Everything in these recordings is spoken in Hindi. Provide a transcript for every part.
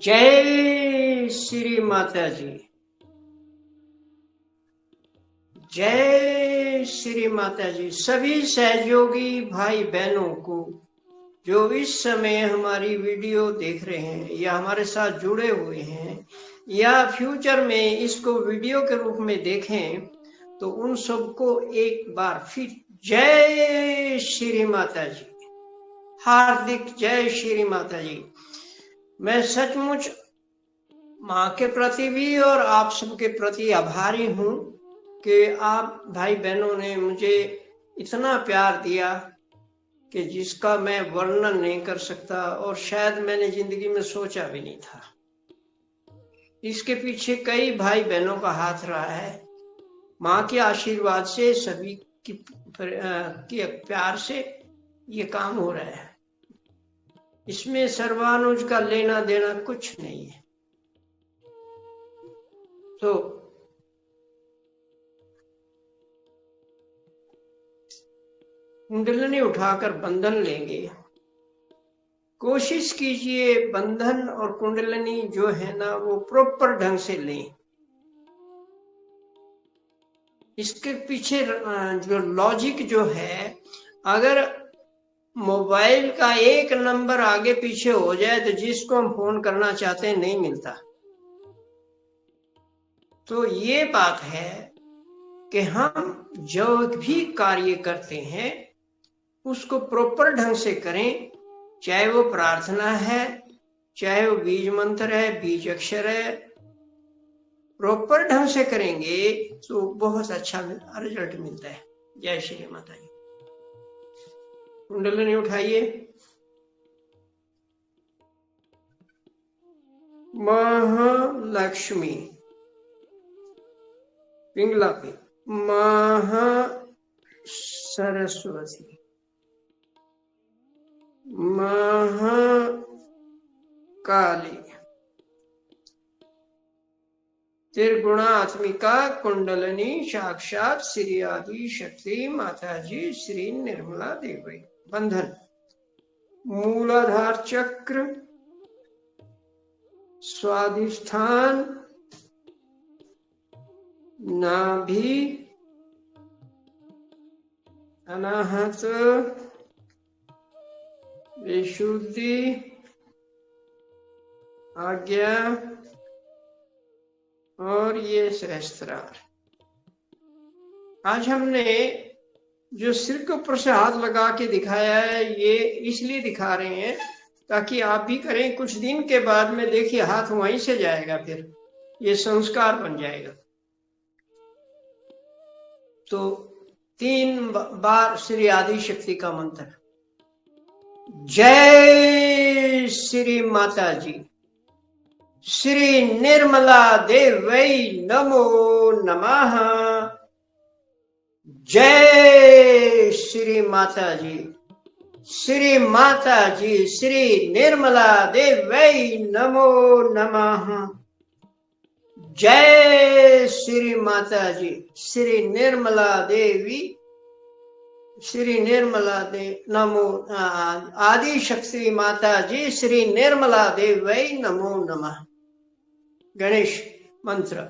जय श्री माता जी। जय श्री माता जी। सभी सहयोगी भाई बहनों को जो इस समय हमारी वीडियो देख रहे हैं या हमारे साथ जुड़े हुए हैं या फ्यूचर में इसको वीडियो के रूप में देखें, तो उन सबको एक बार फिर जय श्री माता जी, हार्दिक जय श्री माता जी। मैं सचमुच माँ के प्रति भी और आप सबके प्रति आभारी हूँ कि आप भाई बहनों ने मुझे इतना प्यार दिया कि जिसका मैं वर्णन नहीं कर सकता और शायद मैंने जिंदगी में सोचा भी नहीं था। इसके पीछे कई भाई बहनों का हाथ रहा है। माँ के आशीर्वाद से, सभी की प्यार से ये काम हो रहा है। इसमें सर्वानुज का लेना देना कुछ नहीं है। तो कुंडलिनी उठाकर बंधन लेंगे। कोशिश कीजिए बंधन और कुंडलिनी जो है ना, वो प्रॉपर ढंग से लें। इसके पीछे जो लॉजिक जो है, अगर मोबाइल का एक नंबर आगे पीछे हो जाए तो जिसको हम फोन करना चाहते हैं नहीं मिलता। तो ये बात है कि हम जो भी कार्य करते हैं उसको प्रॉपर ढंग से करें, चाहे वो प्रार्थना है, चाहे वो बीज मंत्र है, बीज अक्षर है। प्रॉपर ढंग से करेंगे तो बहुत अच्छा रिजल्ट मिलता है। जय श्री माता जी। कुंडलिनी उठाइए। महालक्ष्मी पिंगला पे, महा सरस्वती, महाकाली, त्रिगुणात्मिका कुंडलिनी साक्षात श्री आदि शक्ति माता जी श्री निर्मला देवी। बंधन। मूलाधार चक्र, स्वादिष्ठान, नाभि, अनाहत, विशुद्धि, आज्ञा और ये सहस्त्रार। आज हमने जो सिर के ऊपर से हाथ लगा के दिखाया है, ये इसलिए दिखा रहे हैं ताकि आप भी करें। कुछ दिन के बाद में देखिए हाथ वहीं से जाएगा, फिर ये संस्कार बन जाएगा। तो 3 बार श्री आदि शक्ति का मंत्र। जय श्री माता जी। श्री निर्मला देवी नमो नमः। जय श्री माता जी। श्री माता जी श्री निर्मला देवी नमो नमः। जय श्री माता जी श्री निर्मला देवी, श्री निर्मला देव नमो आदि शक्ति माता जी श्री निर्मला देवी नमो नमः। गणेश मंत्र।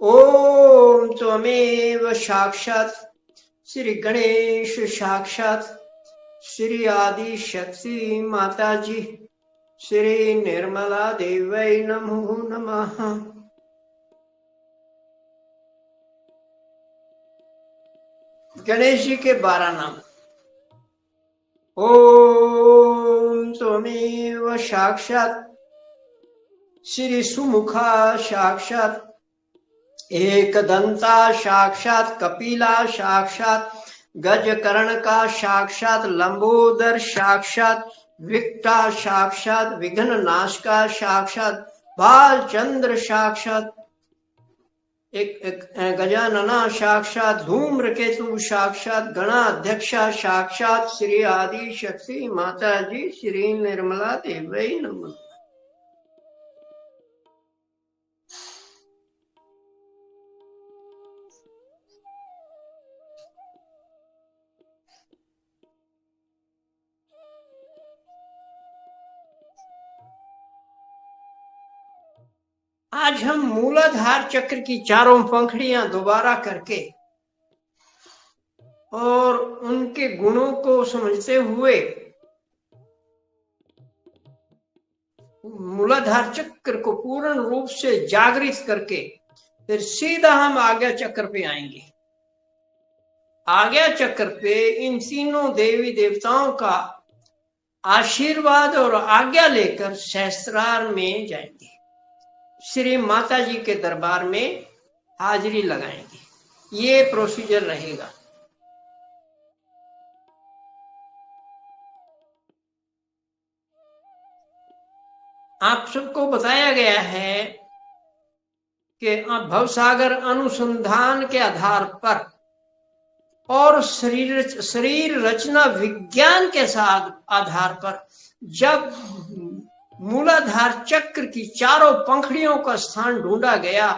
ओम त्वमेव साक्षात श्री गणेश साक्षात श्री आदि शक्ति माता जी श्री निर्मला देवी नमो नमः। गणेश जी के 12 नाम। ओम त्वमेव साक्षात श्री सुमुखा साक्षात एकदंता साक्षात कपिला साक्षात गजकर्ण का साक्षात लंबोदर साक्षात विकटा साक्षात विघ्न नाश का साक्षात बालचंद्र साक्षात एक गजानना साक्षात धूम्रकेतु साक्षात गणाध्यक्षा साक्षात श्री आदि शक्ति माता जी श्री निर्मला देवी नमः। आज हम मूलाधार चक्र की चारों पंखुड़ियां दोबारा करके और उनके गुणों को समझते हुए मूलाधार चक्र को पूर्ण रूप से जागृत करके फिर सीधा हम आज्ञा चक्र पे आएंगे। आज्ञा चक्र पे इन तीनों देवी देवताओं का आशीर्वाद और आज्ञा लेकर सहस्त्रार में जाएंगे, श्री माता जी के दरबार में हाजिरी लगाएंगे। ये प्रोसीजर रहेगा। आप सबको बताया गया है कि भवसागर अनुसंधान के आधार पर और शरीर रचना विज्ञान के साथ आधार पर जब मूलाधार चक्र की चारों पंखुड़ियों का स्थान ढूंढा गया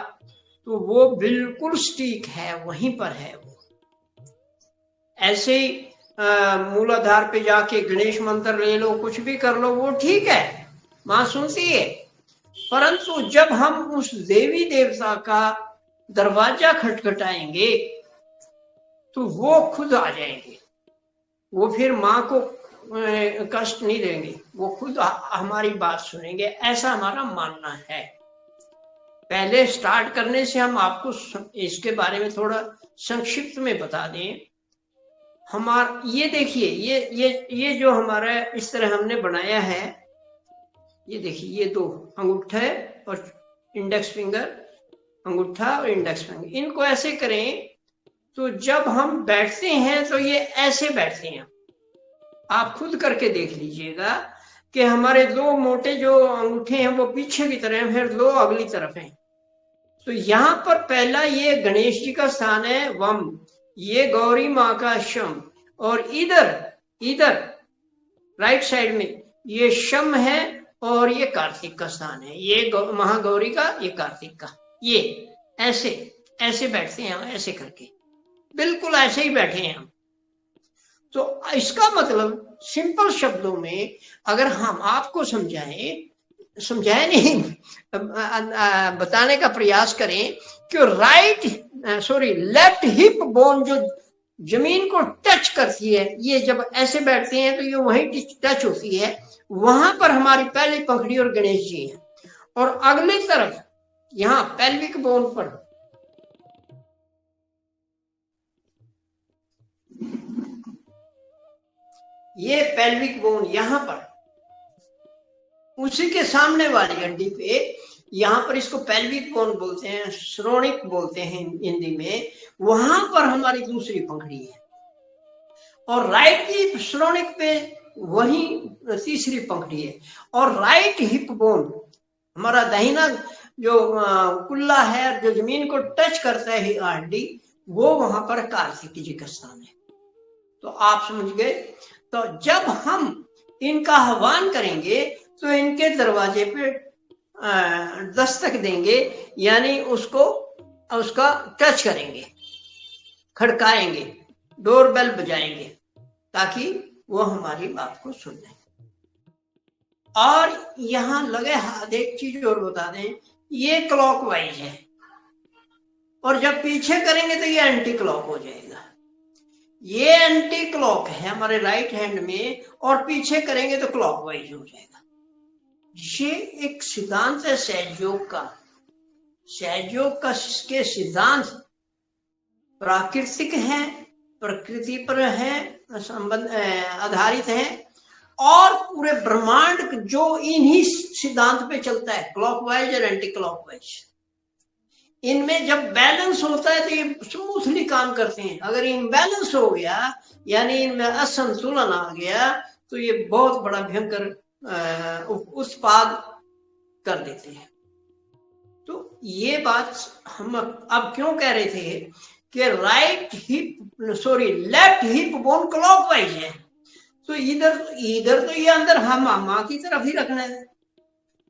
तो वो बिल्कुल सटीक है, वहीं पर है वो। ऐसे ही मूलाधार पे जाके गणेश मंत्र ले लो, कुछ भी कर लो, वो ठीक है, मां सुनती है। परंतु जब हम उस देवी देवता का दरवाजा खटखटाएंगे तो वो खुद आ जाएंगे। वो फिर माँ को कष्ट नहीं देंगे, वो खुद हमारी बात सुनेंगे, ऐसा हमारा मानना है। पहले स्टार्ट करने से हम आपको इसके बारे में थोड़ा संक्षिप्त में बता दें। हमारा ये देखिए, ये जो हमारा इस तरह हमने बनाया है, ये देखिए, ये दो अंगूठा है और इंडेक्स फिंगर, अंगूठा और इंडेक्स फिंगर, इनको ऐसे करें तो जब हम बैठते हैं तो ये ऐसे बैठते हैं। आप खुद करके देख लीजिएगा कि हमारे दो मोटे जो अंगूठे हैं वो पीछे की तरफ हैं, फिर दो अगली तरफ हैं। तो यहाँ पर पहला ये गणेश जी का स्थान है वम, ये गौरी माँ का शम, और इधर राइट साइड में ये शम है और ये कार्तिक का स्थान है, ये महागौरी का, ये कार्तिक का। ये ऐसे बैठते हैं, ऐसे करके बिल्कुल ऐसे ही बैठे हैं हम। तो इसका मतलब सिंपल शब्दों में अगर हम आपको समझाएं नहीं, बताने का प्रयास करें कि लेफ्ट हिप बोन जो जमीन को टच करती है, ये जब ऐसे बैठते हैं तो ये वहीं टच होती है, वहां पर हमारी पहली पंखुड़ी और गणेश जी है। और अगली तरफ यहाँ पेल्विक बोन पर ये पेल्विक बोन यहां पर, उसी के सामने वाली हड्डी पे, यहां पर इसको पेल्विक बोन बोलते हैं, श्रोणिक बोलते हैं हिंदी में, वहां पर हमारी दूसरी पंखुड़ी है। और राइट की श्रोणिक पे वही तीसरी पंखुड़ी है। और राइट हिप बोन, हमारा दाहिना जो कुल्ला है, जो जमीन को टच करता है हड्डी, वो वहां पर कार्तिक जी का स्थान है। तो आप समझ गए। तो जब हम इनका आह्वान करेंगे तो इनके दरवाजे पे दस्तक देंगे, यानी उसका टच करेंगे, खड़काएंगे, डोरबेल बजाएंगे, ताकि वो हमारी बात को सुन लें। और यहां लगे हाथ, एक चीज और बता दें, ये क्लॉकवाइज है, और जब पीछे करेंगे तो ये एंटी क्लॉक हो जाएगा। ये एंटी क्लॉक है हमारे राइट हैंड में, और पीछे करेंगे तो क्लॉकवाइज हो जाएगा। ये एक सिद्धांत है सहयोग का के सिद्धांत प्राकृतिक है, प्रकृति पर है, संबंध आधारित है, और पूरे ब्रह्मांड जो इन्हीं सिद्धांत पे चलता है, क्लॉकवाइज और एंटी क्लॉकवाइज। इनमें जब बैलेंस होता है तो ये स्मूथली काम करते हैं। अगर इनबैलेंस हो गया, यानी इनमें असंतुलन आ गया, तो ये बहुत बड़ा भयंकर उत्पाद कर देते हैं। तो ये बात हम अब क्यों कह रहे थे कि लेफ्ट हिप बोन क्लॉकवाइज है, तो इधर तो ये अंदर हम माँ की तरफ ही रखना है।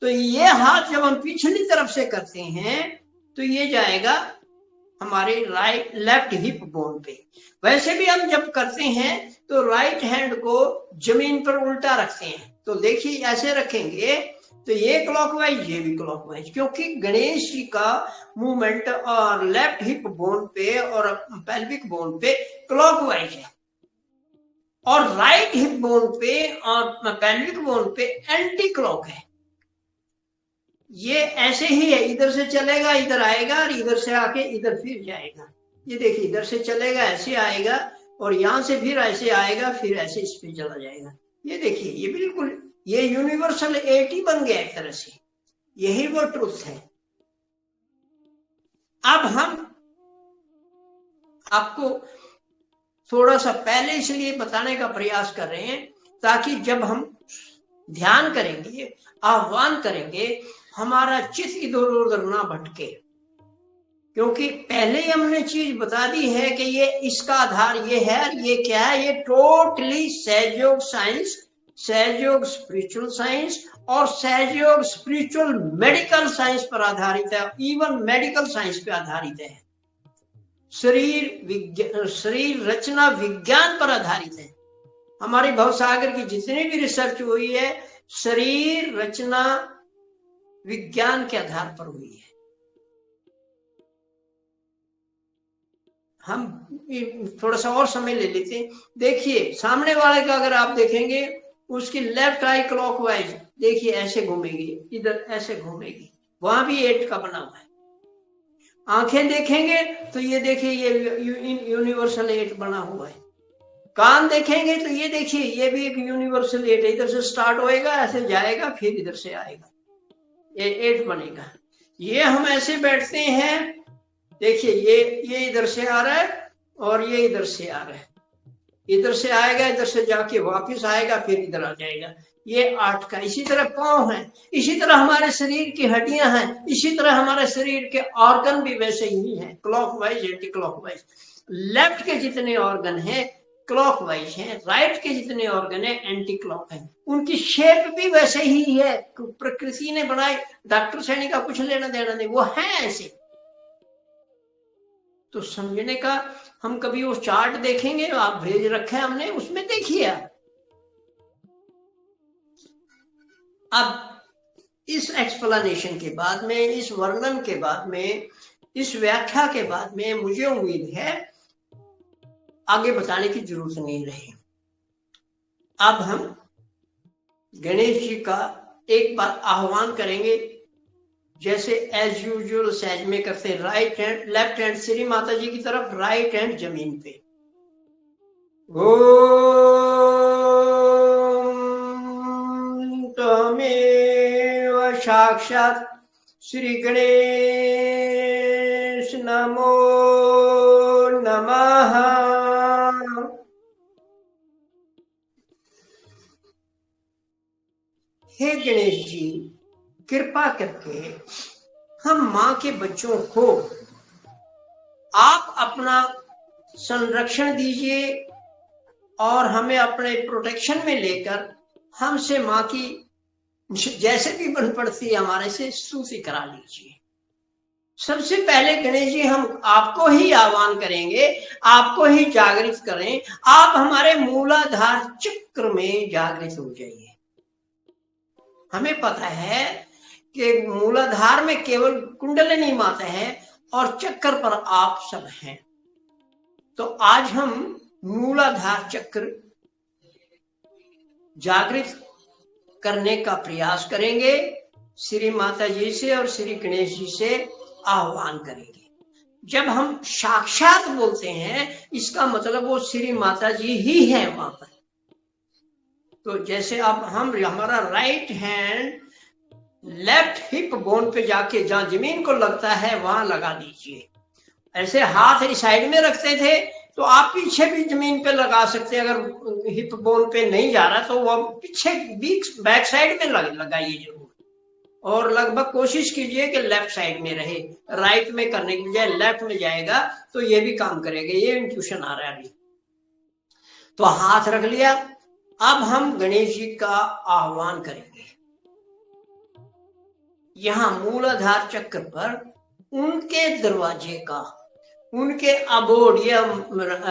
तो ये हाथ जब हम पिछली तरफ से करते हैं तो ये जाएगा हमारे लेफ्ट हिप बोन पे। वैसे भी हम जब करते हैं तो राइट हैंड को जमीन पर उल्टा रखते हैं। तो देखिए, ऐसे रखेंगे तो ये क्लॉकवाइज, ये भी क्लॉकवाइज, क्योंकि गणेश जी का मूवमेंट और लेफ्ट हिप बोन पे और पेल्विक बोन पे क्लॉकवाइज है, और राइट हिप बोन पे और पेल्विक बोन पे एंटी क्लॉक है। ये ऐसे ही है, इधर से चलेगा इधर आएगा और इधर से आके इधर फिर जाएगा। ये देखिए, इधर से चलेगा ऐसे आएगा और यहां से फिर ऐसे आएगा, फिर ऐसे इस पे चला जाएगा। ये देखिए, ये बिल्कुल ये यूनिवर्सल एट ही बन गया एक तरह से, यही वो ट्रुथ है। अब हम आपको थोड़ा सा पहले इसलिए बताने का प्रयास कर रहे हैं ताकि जब हम ध्यान करेंगे, आह्वान करेंगे, हमारा चित्त इधर उधर ना भटके, क्योंकि पहले ही हमने चीज बता दी है कि ये इसका आधार ये है, और ये क्या है, ये टोटली सहयोग साइंस, सहयोग स्पिरिचुअल साइंस और सहयोग स्पिरिचुअल मेडिकल साइंस पर आधारित है, इवन मेडिकल साइंस पे आधारित है। शरीर रचना विज्ञान पर आधारित है। हमारी भवसागर की जितनी भी रिसर्च हुई है, शरीर रचना विज्ञान के आधार पर हुई है। हम थोड़ा सा और समय ले लेते हैं। देखिए, सामने वाले का अगर आप देखेंगे, उसकी लेफ्ट आई क्लॉकवाइज, देखिए ऐसे घूमेगी, इधर ऐसे घूमेगी, वहां भी 8 का बना हुआ है। आंखें देखेंगे तो ये देखिए, ये यूनिवर्सल 8 बना हुआ है। कान देखेंगे तो ये देखिए, ये भी एक यूनिवर्सल 8 है, इधर से स्टार्ट होएगा, ऐसे जाएगा, फिर इधर से आएगा, ये 8 बनेगा। ये हम ऐसे बैठते हैं, देखिए ये इधर से आ रहा है और ये इधर से आ रहा है, इधर से आएगा, इधर से जाके वापस आएगा, फिर इधर आ जाएगा, ये 8 का। इसी तरह पांव है, इसी तरह हमारे शरीर की हड्डियां हैं, इसी तरह हमारे शरीर के ऑर्गन भी वैसे ही हैं, क्लॉकवाइज एंटी क्लॉकवाइज। लेफ्ट के जितने ऑर्गन हैं क्लॉकवाइज हैं, राइट के जितने ऑर्गन है एंटी क्लॉक है। उनकी शेप भी वैसे ही है, प्रकृति ने बनाई, डॉक्टर सैनी का कुछ लेना देना नहीं, वो है ऐसे। तो समझने का, हम कभी वो चार्ट देखेंगे, आप भेज रखे हमने, उसमें देखिए। अब इस एक्सप्लेनेशन के बाद में, इस वर्णन के बाद में, इस व्याख्या के बाद में मुझे उम्मीद है आगे बताने की जरूरत नहीं रही। अब हम गणेश जी का एक बार आह्वान करेंगे, जैसे एज यूजुअल सहज में करते, right hand, left hand Shri Mata जी की तरफ, राइट हैंड जमीन पे। ओम तमेव साक्षात श्री गणेश नमो नमः। हे गणेश जी, कृपा करके हम मां के बच्चों को आप अपना संरक्षण दीजिए और हमें अपने प्रोटेक्शन में लेकर हमसे मां की जैसे भी बन पड़ती है हमारे से स्तुति करा लीजिए। सबसे पहले गणेश जी, हम आपको ही आह्वान करेंगे, आपको ही जागृत करें। आप हमारे मूलाधार चक्र में जागृत हो जाइए। हमें पता है कि मूलाधार में केवल कुंडलिनी माता है और चक्र पर आप सब हैं। तो आज हम मूलाधार चक्र जागृत करने का प्रयास करेंगे, श्री माता जी से और श्री गणेश जी से आह्वान करेंगे। जब हम साक्षात बोलते हैं, इसका मतलब वो श्री माता जी ही है वहां पर। तो जैसे अब हमारा right hand left hip bone पे जाके जहां जमीन को लगता है वहां लगा दीजिए। ऐसे हाथ इस साइड में रखते थे तो आप पीछे भी जमीन पे लगा सकते हैं। अगर हिप बोन पे नहीं जा रहा तो वो पीछे बैक साइड में लगाइए जरूर, और लगभग कोशिश कीजिए कि लेफ्ट साइड में रहे। राइट में करने की बजाय लेफ्ट में जाएगा तो ये भी काम करेगा। ये इंट्यूशन आ रहा है अभी। तो हाथ रख लिया। अब हम गणेश जी का आह्वान करेंगे। यहां मूलाधार चक्र पर उनके दरवाजे का, उनके अबोर्ड या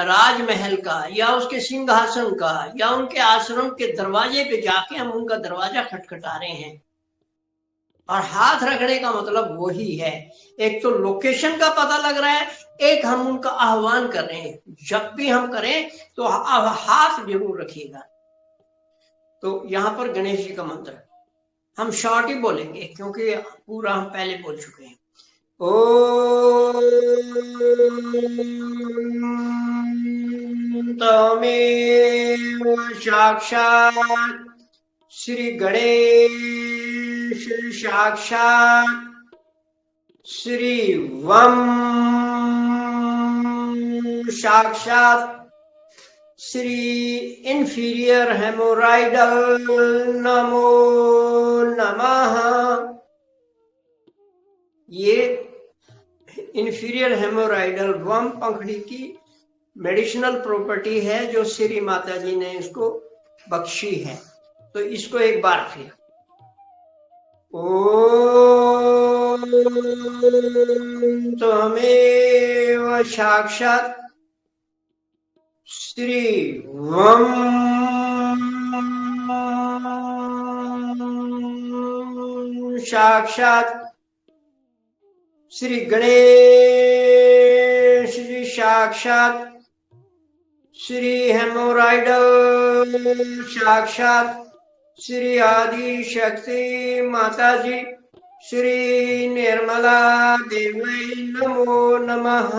राजमहल का या उसके सिंहासन का या उनके आश्रम के दरवाजे पे जाके हम उनका दरवाजा खटखटा रहे हैं। और हाथ रखने का मतलब वही है, एक तो लोकेशन का पता लग रहा है, एक हम उनका आह्वान कर रहे हैं। जब भी हम करें तो हाथ जरूर रखिएगा। तो यहां पर गणेश जी का मंत्र हम शॉर्ट ही बोलेंगे क्योंकि पूरा हम पहले बोल चुके हैं। ओम तमेव साक्षात् श्री गणेश साक्षात् श्री वम साक्षात् श्री इंफीरियर हेमोराइडल नमो नमः। ये इंफीरियर हेमोराइडल वम पंखड़ी की मेडिसिनल प्रॉपर्टी है जो श्री माता जी ने इसको बख्शी है। तो इसको एक बार फिर ओम त्वमेव साक्षात् श्री वम साक्षात् श्री गणेश जी साक्षात् श्री हेमोराइडल साक्षात् श्री आदि शक्ति माता जी श्री निर्मला देवी नमो नमः।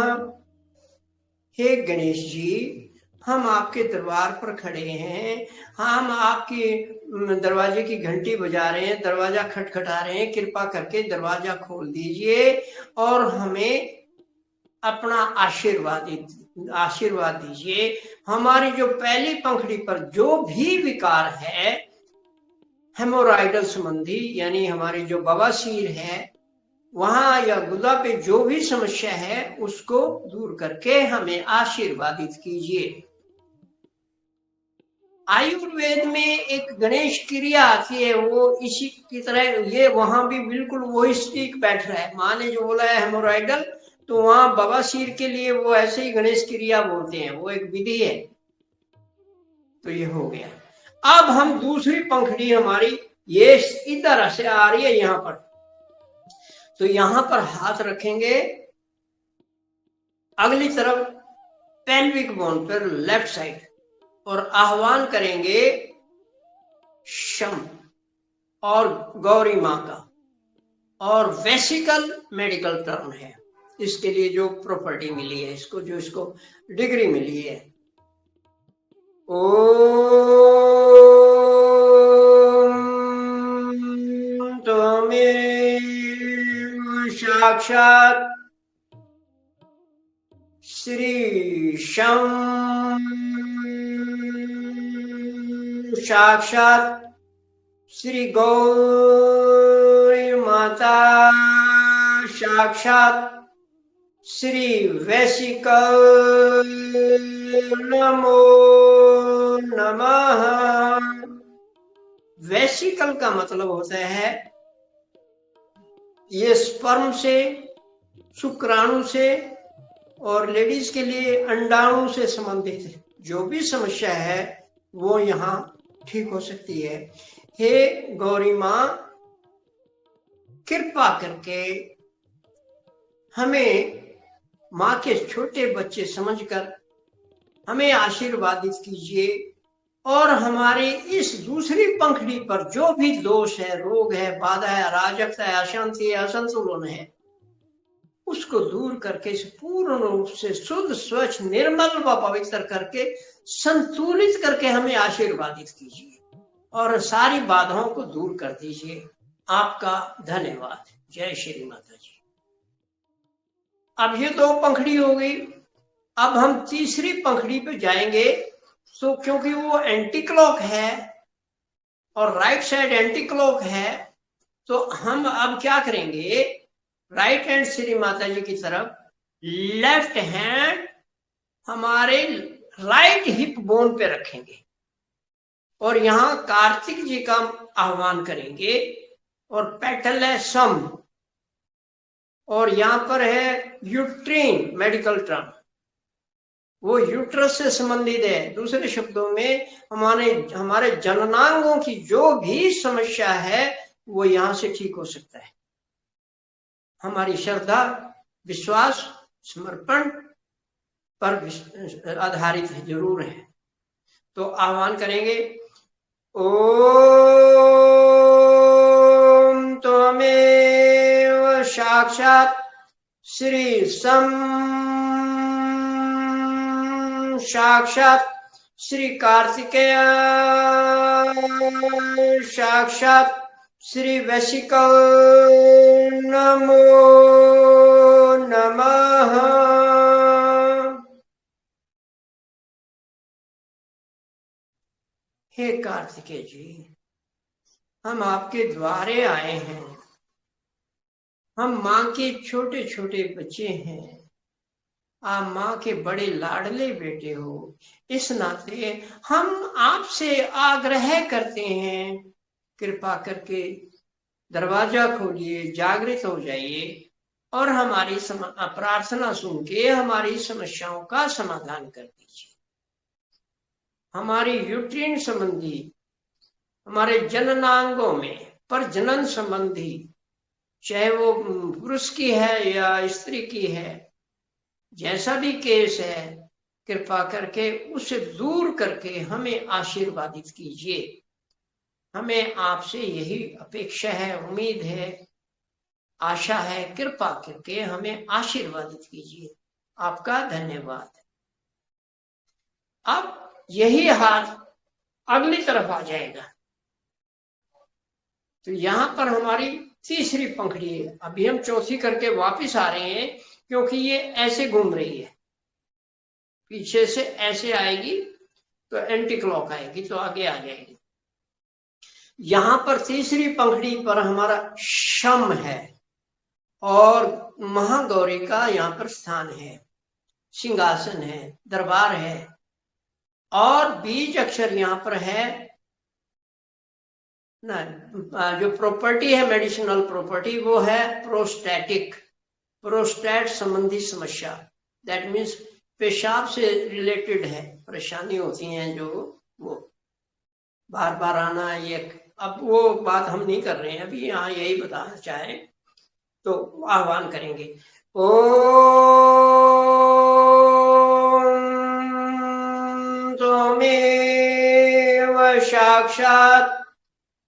हे गणेश जी, हम आपके दरबार पर खड़े हैं, हम आपके दरवाजे की घंटी बजा रहे हैं, दरवाजा खटखटा रहे हैं, कृपा करके दरवाजा खोल दीजिए और हमें अपना आशीर्वाद दीजिए। हमारी जो पहली पंखड़ी पर जो भी विकार है हेमोराइडल संबंधी, यानी हमारी जो बवासीर है वहां या गुदा पे जो भी समस्या है उसको दूर करके हमें आशीर्वादित कीजिए। आयुर्वेद में एक गणेश क्रिया आती है, वो इसी की तरह ये वहां भी बिल्कुल वही स्टिक बैठ रहा है। माँ ने जो बोला है हेमोराइडल, तो वहां बवासीर के लिए वो ऐसे ही गणेश क्रिया बोलते हैं, वो एक विधि है। तो ये हो गया। अब हम दूसरी पंखड़ी हमारी ये इधर से आ रही है यहां पर, तो यहां पर हाथ रखेंगे अगली तरफ पेल्विक बोन पर लेफ्ट साइड और आह्वान करेंगे शम और गौरी मां का। और वेसिकल मेडिकल टर्म है, इसके लिए जो प्रॉपर्टी मिली है इसको, जो इसको डिग्री मिली है। ओम त्वमेव साक्षात् श्री शं साक्षात् श्री गौरी माता साक्षात् श्री वेसिकल नमो नमः। वेसिकल का मतलब होता है ये स्पर्म से, शुक्राणु से और लेडीज के लिए अंडाणु से संबंधित है। जो भी समस्या है वो यहाँ ठीक हो सकती है। हे गौरी माँ, कृपा करके हमें माँ के छोटे बच्चे समझकर हमें आशीर्वादित कीजिए और हमारे इस दूसरी पंखड़ी पर जो भी दोष है, रोग है, बाधा है, अराजकता है, अशांति है, असंतुलन है, उसको दूर करके इसे पूर्ण रूप से शुद्ध, स्वच्छ, निर्मल व पवित्र करके संतुलित करके हमें आशीर्वादित कीजिए और सारी बाधाओं को दूर कर दीजिए। आपका धन्यवाद। जय श्री माता जी। अब ये दो पंखड़ी हो गई। अब हम तीसरी पंखड़ी पे जाएंगे। तो क्योंकि वो एंटी क्लॉक है और राइट साइड एंटी क्लॉक है, तो हम अब क्या करेंगे, राइट हैंड श्री माता जी की तरफ, लेफ्ट हैंड हमारे राइट हिप बोन पे रखेंगे और यहां कार्तिक जी का आह्वान करेंगे और पेटल है सम और यहां पर है यूट्रीन मेडिकल टर्म, वो यूट्रस से संबंधित है। दूसरे शब्दों में हमारे जननांगों की जो भी समस्या है वो यहां से ठीक हो सकता है। हमारी श्रद्धा, विश्वास, समर्पण पर आधारित है, जरूर है। तो आह्वान करेंगे, ओम त्वमेव साक्षात् श्री सम साक्षात् श्री कार्तिकेय साक्षात् श्री वैशिकल नमो नमः। हे कार्तिकेय जी, हम आपके द्वारे आए हैं। हम माँ के छोटे छोटे बच्चे हैं। आप माँ के बड़े लाडले बेटे हो। इस नाते हम आपसे आग्रह करते हैं, कृपा करके दरवाजा खोलिए, जागृत हो जाइए और हमारी प्रार्थना सुन के हमारी समस्याओं का समाधान कर दीजिए। हमारी यूट्रीन संबंधी, हमारे जननांगों में प्रजनन संबंधी, चाहे वो पुरुष की है या स्त्री की है, जैसा भी केस है, कृपा करके उसे दूर करके हमें आशीर्वादित कीजिए। हमें आपसे यही अपेक्षा है, उम्मीद है, आशा है। कृपा करके हमें आशीर्वादित कीजिए। आपका धन्यवाद। अब यही हाथ अगली तरफ आ जाएगा। तो यहां पर हमारी तीसरी पंखड़ी है। अभी हम चौथी करके वापस आ रहे हैं, क्योंकि ये ऐसे घूम रही है। पीछे से ऐसे आएगी तो एंटी क्लॉक आएगी, तो आगे आ जाएगी। यहां पर तीसरी पंखड़ी पर हमारा शम है और महागौरी का यहां पर स्थान है, सिंहासन है, दरबार है। और बीज अक्षर यहां पर है ना, जो प्रॉपर्टी है, मेडिसिनल प्रॉपर्टी, वो है प्रोस्टैटिक, प्रोस्टेट संबंधी समस्या। दैट मीन्स पेशाब से रिलेटेड है, परेशानी होती हैं जो वो बार बार आना। ये अब वो बात हम नहीं कर रहे हैं, अभी यहाँ यही बताना चाहे तो आह्वान करेंगे। ओम त्वमेव साक्षात्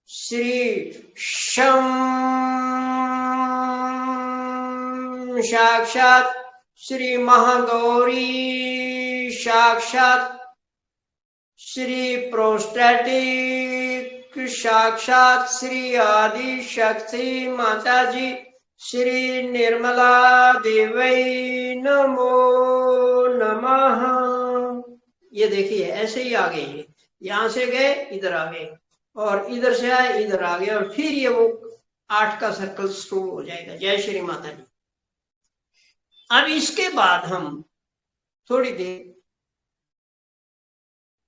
श्री शम साक्षात् श्री महागौरी साक्षात् श्री प्रोस्टैटिक साक्षात् श्री आदि शक्ति माता जी श्री निर्मला देवै नमो नमः। ये देखिए ऐसे ही आ गए, यहां से गए इधर आ गए और इधर से आए इधर आ गए, और फिर ये वो 8 का सर्कल शुरू हो जाएगा। जय श्री माता जी। अब इसके बाद हम थोड़ी देर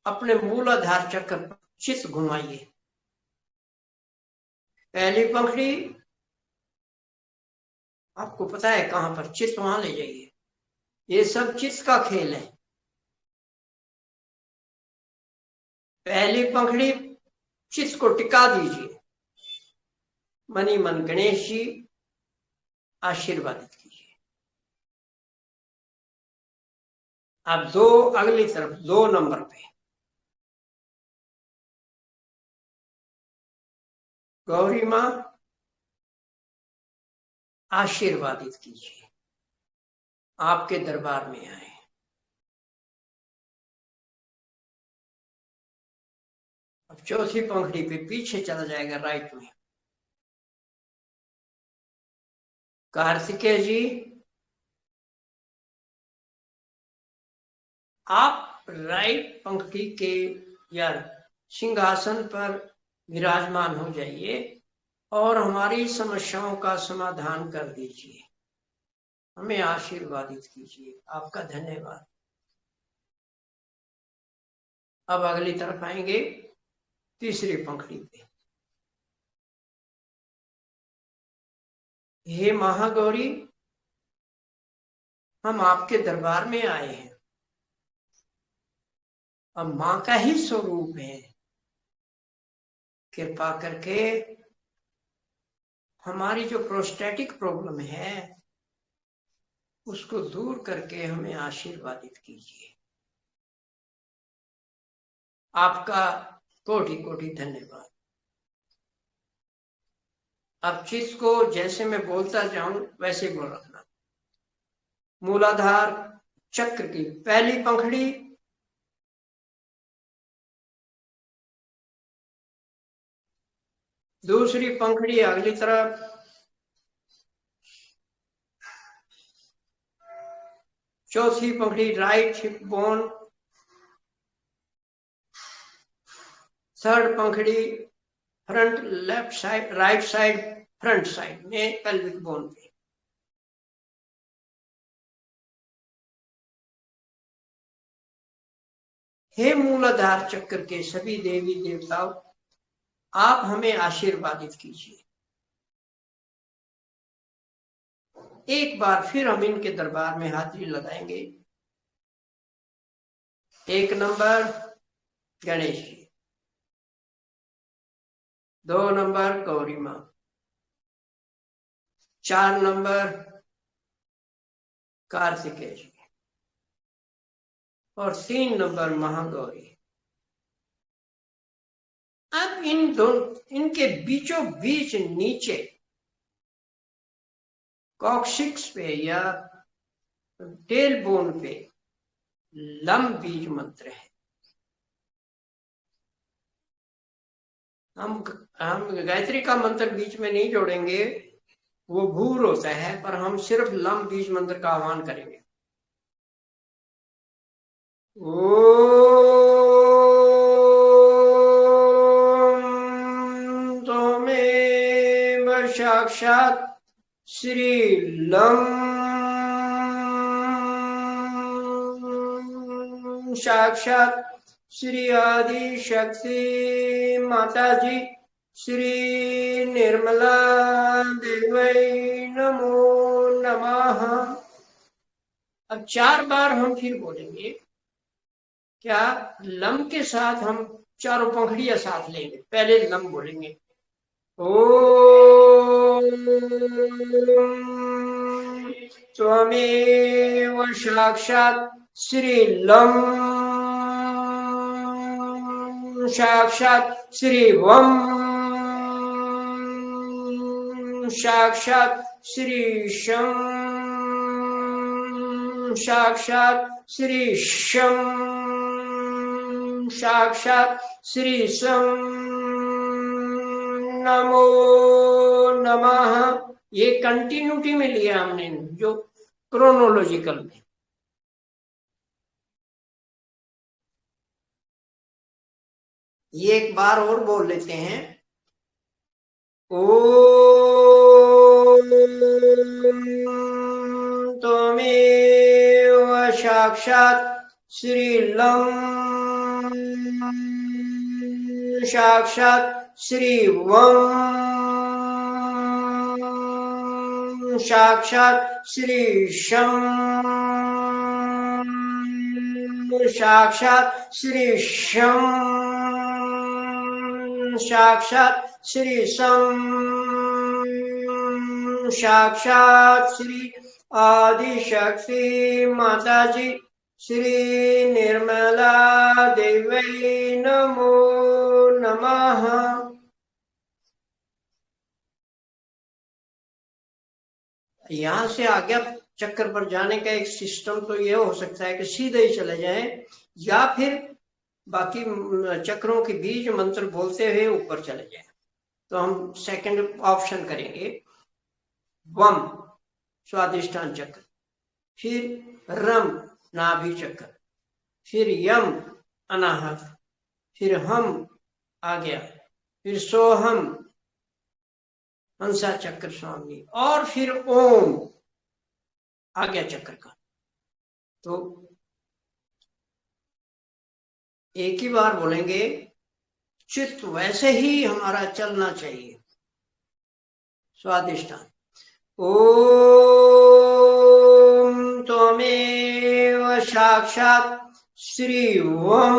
अपने मूलाधार चक्र पर चित्त घुमाइए। पहली पंखड़ी आपको पता है कहां पर, चित्त वहां ले जाइए। ये सब चित्त का खेल है। पहली पंखड़ी चित्त को टिका दीजिए। मनी मन गणेश जी आशीर्वादित कीजिए। अब दो अगली तरफ 2 नंबर पे गौरी मां आशीर्वादित कीजिए। आपके दरबार में आए। अब चौथी पंखड़ी पे पीछे चला जाएगा राइट में। कार्तिकेय जी, आप राइट पंक्ति के या सिंहासन पर विराजमान हो जाइए और हमारी समस्याओं का समाधान कर दीजिए। हमें आशीर्वादित कीजिए। आपका धन्यवाद। अब अगली तरफ आएंगे, तीसरी पंक्ति पे। हे महागौरी, हम आपके दरबार में आए हैं। अब मां का ही स्वरूप है। कृपा करके हमारी जो प्रोस्टेटिक प्रॉब्लम है उसको दूर करके हमें आशीर्वादित कीजिए। आपका कोटि कोटि धन्यवाद। अब चित्त को जैसे मैं बोलता जाऊं वैसे बोल रखना। मूलाधार चक्र की पहली पंखड़ी, दूसरी पंखड़ी अगली तरफ, चौथी पंखड़ी राइट हिप बोन, थर्ड पंखड़ी front left side, right side front side में पेल्विक बोन पे। हे मूलाधार चक्र के सभी देवी देवताओं, आप हमें आशीर्वादित कीजिए। एक बार फिर हम इनके दरबार में हाजिरी लगाएंगे। 1 नंबर गणेश जी, 2 नंबर गौरी मां, 4 नंबर कार्तिकेय जी और 3 नंबर महागौरी। अब इनके बीचों बीच नीचे कॉक्सिक्स पे या टेल बोन पे लम बीज मंत्र है। हम गायत्री का मंत्र बीच में नहीं जोड़ेंगे, वो भूर होता है, पर हम सिर्फ लम बीज मंत्र का आह्वान करेंगे। ओम त्वमेव साक्षात् श्री लम साक्षात् श्री आदि शक्ति माता जी श्री निर्मला देवै नमो नमः। अब 4 बार हम फिर बोलेंगे। क्या लम के साथ हम चारों पंखड़ियां साथ लेंगे? पहले लम बोलेंगे। ओम त्वमेव साक्षात् श्री लम साक्षात् श्री वम साक्षात् श्री शम साक्षात् श्री शम साक्षात् श्री सम नमो नमः। ये कंटिन्यूटी में लिया हमने, जो क्रोनोलॉजिकल में। ये एक बार और बोल लेते हैं। ओम त्वमेव साक्षात् श्री लम साक्षात् श्री वम साक्षात् श्री शम साक्षात् श्री शम साक्षात् श्री सम साक्षात् श्री आदि शक्ति माता जी श्री निर्मला देवै नमो नमः। यहां से आज्ञा चक्र पर जाने का एक सिस्टम तो ये हो सकता है कि सीधे ही चले जाएं, या फिर बाकी चक्रों के बीज मंत्र बोलते हुए ऊपर चले जाएं। तो हम सेकंड ऑप्शन करेंगे। वम स्वादिष्ठान चक्र, फिर रम नाभि चक्र, फिर यम अनाहत, फिर हम आ गया, फिर सोहम हंसा चक्र स्वामी, और फिर ओम आ गया चक्र का। तो एक ही बार बोलेंगे, चित्त वैसे ही हमारा चलना चाहिए। स्वादिष्ठान। ओम त्वमेव साक्षात् श्री वम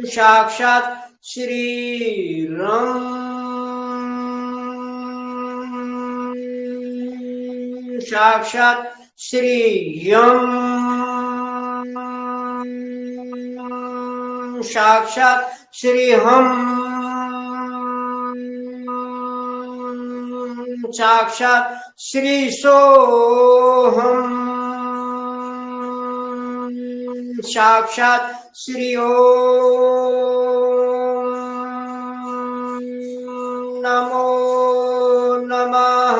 साक्षात् श्री राम साक्षात श्री यम साक्षात श्री हम साक्षात श्री सोहम साक्षात श्री ओम नमो नमः।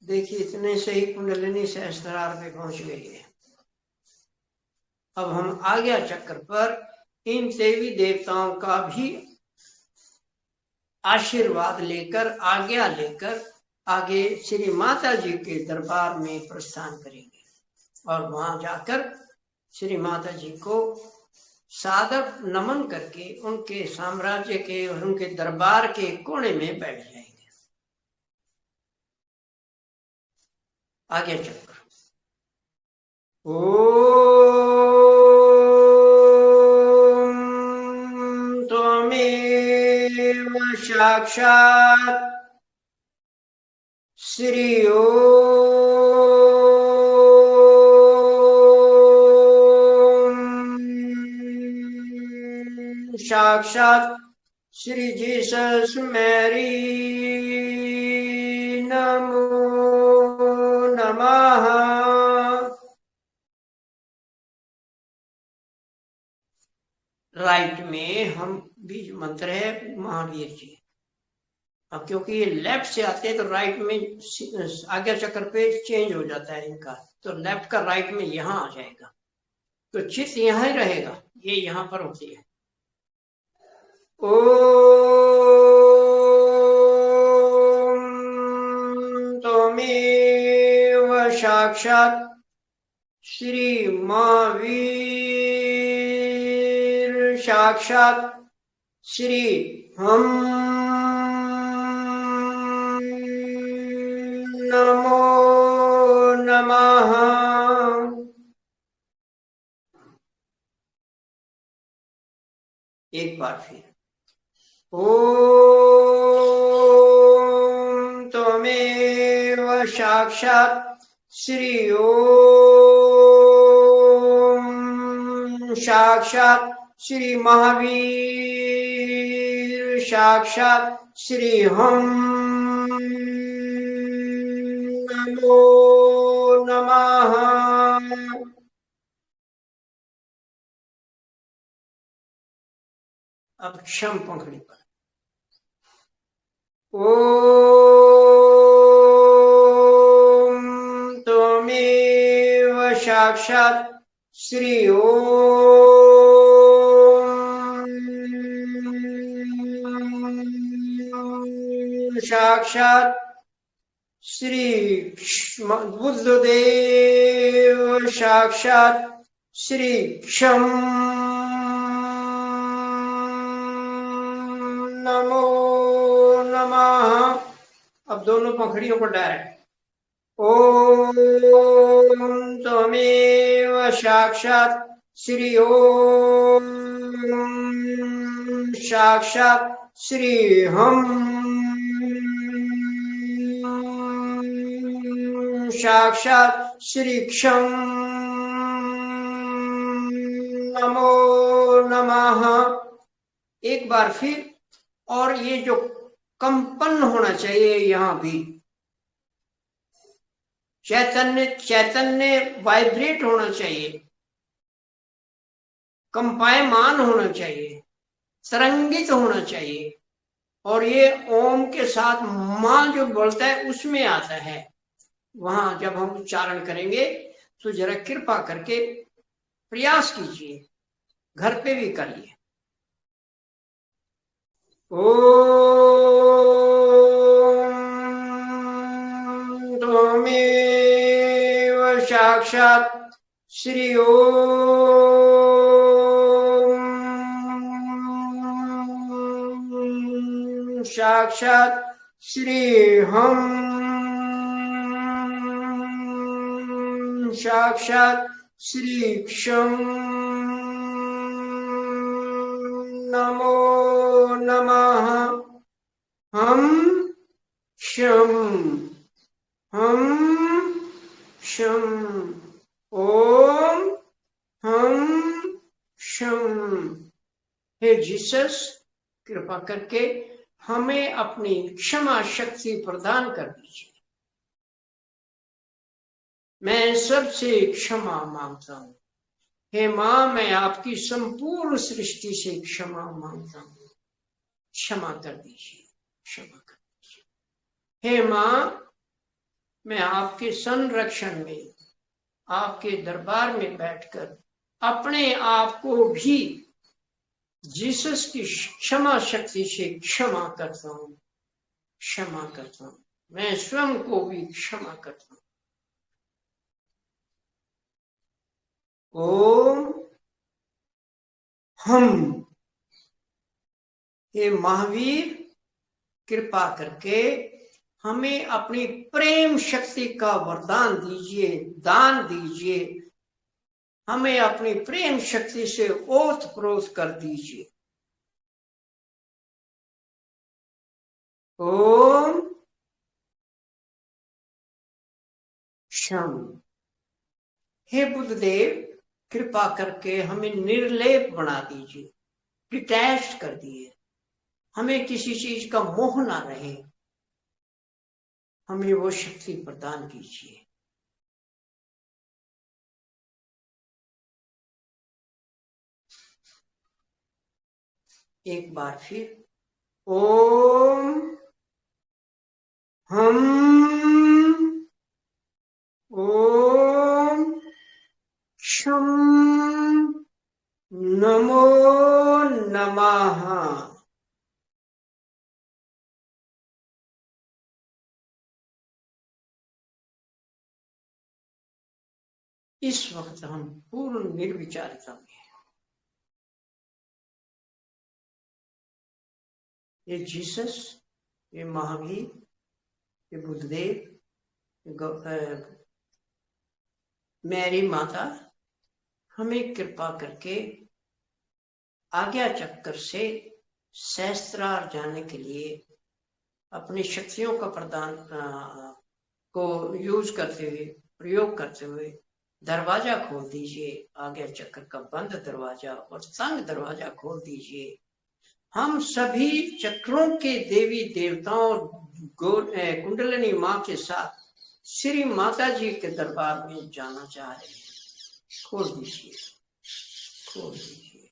देखिए इतने से ही कुंडलिनी सहस्त्रार पे पहुंच गई है। अब हम आज्ञा चक्र पर इन देवी देवताओं का भी आशीर्वाद लेकर, आज्ञा लेकर आगे श्री माता जी के दरबार में प्रस्थान करेंगे और वहां जाकर श्री माता जी को सादर नमन करके उनके साम्राज्य के और उनके दरबार के कोने में बैठ जाएंगे। आगे चक्र। ओम त्वमेव साक्षात् श्री ओम साक्षात श्री जीसस मैरी नमो नमः। राइट में हम बीज मंत्र है महावीर जी। अब क्योंकि ये लेफ्ट से आते हैं तो राइट में आज्ञा चक्र पे चेंज हो जाता है इनका, तो लेफ्ट का राइट में यहाँ आ जाएगा, तो चित्त यहाँ ही रहेगा, ये यहाँ पर होती है। ओम त्वमेव साक्षात् श्री महावीर साक्षात् श्री हम नमो नमः। एक बार फिर। ओम त्वमेव साक्षात् श्री ओम साक्षात् श्री महावीर साक्षात् श्री हम नमो नमः। अब क्षम पंखड़ी पर। ओम त्वमेव साक्षात् श्री ओम साक्षात् श्री बुद्धदेव साक्षात् श्री क्षम नमो नमः। अब दोनों पंखड़ियों पर डायरेक्ट। ओम त्वमेव साक्षात् श्री ओम साक्षात् श्री हम साक्षात् श्री क्षम नमो नमः। एक बार फिर। और ये जो कंपन होना चाहिए यहाँ भी, चैतन्य वाइब्रेट होना चाहिए, कंपायमान होना चाहिए, तरंगित होना चाहिए। और ये ओम के साथ मां जो बोलता है उसमें आता है। वहां जब हम उच्चारण करेंगे तो जरा कृपा करके प्रयास कीजिए, घर पे भी करिए। ओम त्वमेव साक्षात् श्री ओम साक्षात् श्री हम साक्षात् श्री क्षम हम शम, हम शम, ओम हम शम। हे जीसस, कृपा करके हमें अपनी क्षमा शक्ति प्रदान कर दीजिए। मैं सबसे क्षमा मांगता हूँ। हे माँ, मैं आपकी संपूर्ण सृष्टि से क्षमा मांगता हूँ। क्षमा कर दीजिए, क्षमा कर दीजिए। हे माँ, मैं आपके संरक्षण में, आपके दरबार में बैठकर अपने आप को भी जीसस की क्षमा शक्ति से क्षमा करता हूँ, क्षमा करता हूँ। मैं स्वयं को भी क्षमा करता हूँ। ओम हम। हे महावीर, कृपा करके हमें अपनी प्रेम शक्ति का वरदान दीजिए, दान दीजिए। हमें अपनी प्रेम शक्ति से ओतप्रोत कर दीजिए। ओम शम। हे बुद्धदेव, कृपा करके हमें निर्लेप बना दीजिए, डिटैच कर दिए। हमें किसी चीज का मोह ना रहे। हमें वो शक्ति प्रदान कीजिए। एक बार फिर, ओम हम, ओम शम, नमो नमः। इस वक्त हम पूर्ण निर्विचारिता में हैं। ये जीसस, ये महावीर, ये बुद्धदेव, मैरी माता, हमें कृपा करके आज्ञा चक्कर से सहस्त्रार जाने के लिए अपनी शक्तियों का प्रदान को यूज करते हुए, प्रयोग करते हुए दरवाजा खोल दीजिए। आज्ञा चक्र का बंद दरवाजा और तंग दरवाजा खोल दीजिए। हम सभी चक्रों के देवी देवताओं कुंडलिनी माँ के साथ श्री माता जी के दरबार में जाना चाह रहे हैं। खोल दीजिए, खोल दीजिए।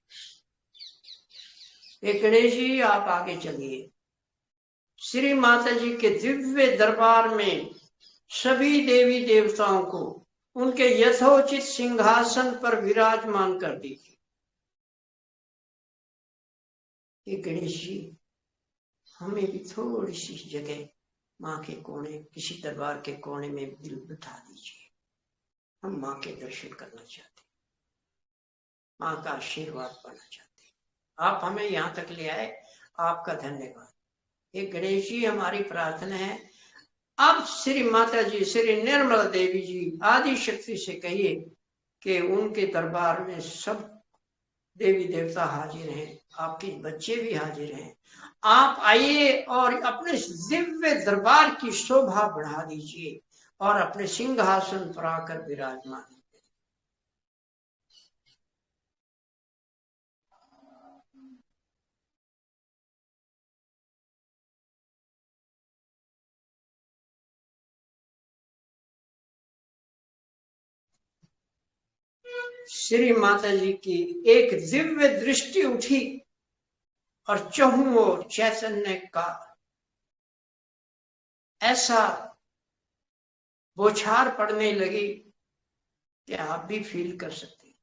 गणेश जी, आप आगे चलिए। श्री माता जी के दिव्य दरबार में सभी देवी देवताओं को उनके यथोचित सिंहासन पर विराजमान कर दीजिए। गणेश जी, हमें भी थोड़ी सी जगह माँ के कोने, किसी दरबार के कोने में दिल बिठा दीजिए। हम माँ के दर्शन करना चाहते हैं, माँ का आशीर्वाद पाना चाहते हैं। आप हमें यहाँ तक ले आए, आपका धन्यवाद। ये गणेश जी, हमारी प्रार्थना है, अब श्री माता जी, श्री निर्मला देवी जी आदि शक्ति से कहिए कि उनके दरबार में सब देवी देवता हाजिर हैं, आपके बच्चे भी हाजिर हैं। आप आइए और अपने दिव्य दरबार की शोभा बढ़ा दीजिए और अपने सिंहासन पर आकर विराजमान। श्री माता जी की एक दिव्य दृष्टि उठी और चहुं ओर चैतन्य का ऐसा बौछार पड़ने लगी कि आप भी फील कर सकते हैं।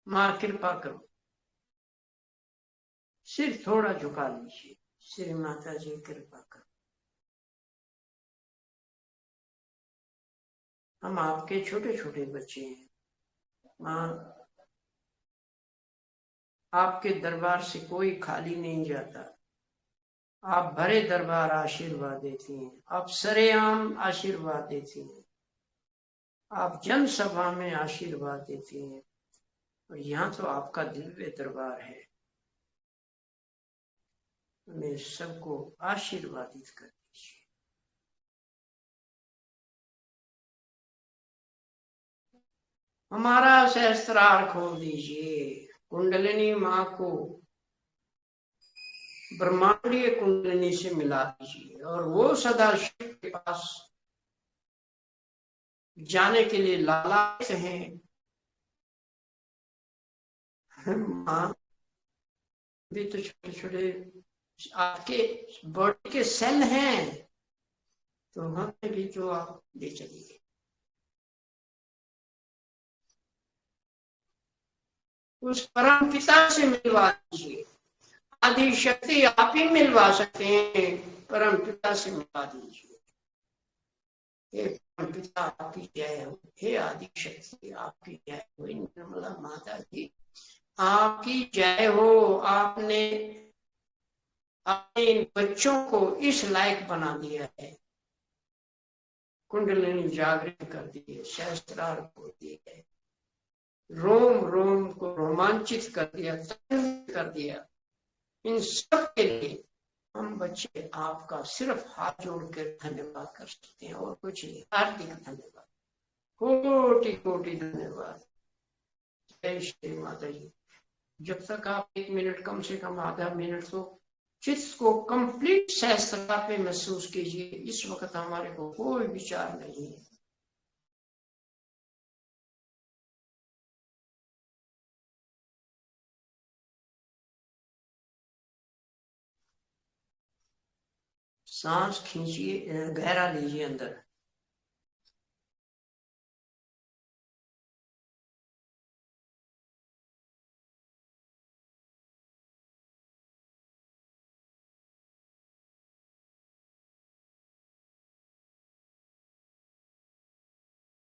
मां, कृपा करो, सिर थोड़ा झुका लीजिए। श्री माता जी, कृपा करो। हम आपके छोटे छोटे बच्चे हैं। मां, आपके दरबार से कोई खाली नहीं जाता। आप भरे दरबार आशीर्वाद देती हैं, आप सरेआम आशीर्वाद देती हैं, आप जनसभा में आशीर्वाद देती हैं, और यहाँ तो आपका दिव्य दरबार है। हमें सबको आशीर्वादित कर दीजिए। हमारा सहस्त्रार खोल दीजिए, कुंडलिनी माँ को ब्रह्मांडीय कुंडलिनी से मिला दीजिए और वो सदा शिव के पास जाने के लिए लालायित हैं। माँ भी तो छोटे छोटे आपके बॉडी के सेल हैं, तो हमें भी जो आप ले चलिए। उस परम पिता से मिलवा दीजिए। आदि शक्ति आप ही मिलवा सकते हैं, परम पिता से मिलवा दीजिए। हे परम पिता आपकी जय हो, हे आदि शक्ति आपकी जय हो, निर्मला माता जी आपकी जय हो। आपने अपने इन बच्चों को इस लायक बना दिया है, कुंडलिनी जागृत कर दी है, सहस्त्रार को दी है, रोम रोम को रोमांचित कर दिया, कर दिया। इन सब के लिए हम बच्चे आपका सिर्फ हाथ जोड़ कर धन्यवाद कर सकते हैं और कुछ नहीं। हार्दिक धन्यवाद, कोटि कोटि धन्यवाद। जय श्री माता जी। जब तक आप 1 मिनट, कम से कम आधा मिनट तो चित्त को कंप्लीट सहस्त्रता पे महसूस कीजिए। इस वक्त हमारे को कोई विचार नहीं है। सांस खींचिए, गहरा लीजिए अंदर।